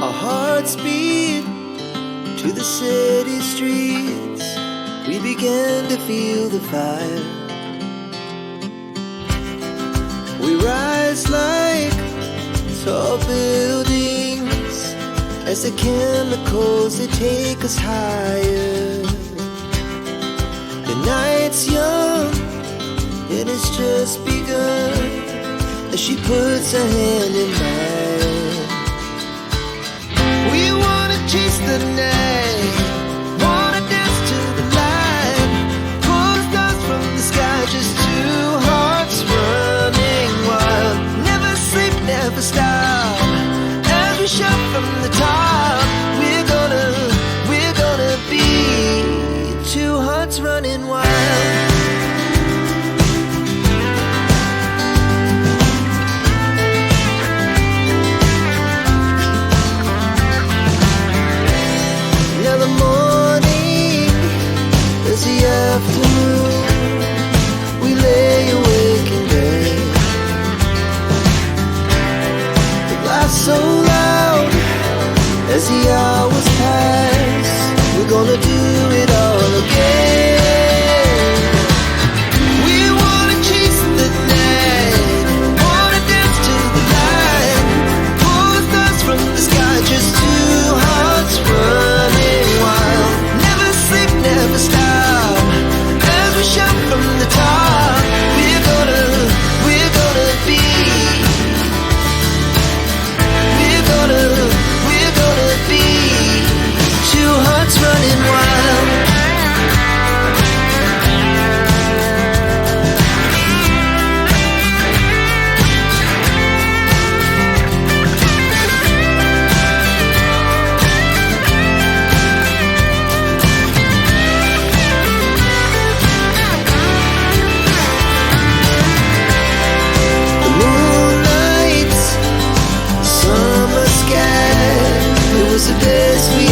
Our hearts beat to the city streets. We began to feel the fire. We rise like tall buildings as the chemicals, they take us higher. The night's young and it's just begun as she puts her hand in mine. We wanna chase the night, wanna dance to the light, pull the stars from the sky, just two hearts running wild. Never sleep, never stop, as we shout from the top. We're gonna be two hearts running wild. Afternoon, we lay awake in bed. The laugh so loud as the hours pass. We're gonna do it all again. We wanna chase the night, wanna dance to the light, pull the stars from the sky, just two hearts running wild. Never sleep, never stop, shout from the top. We're gonna be, we're gonna be two hearts running wild. The best we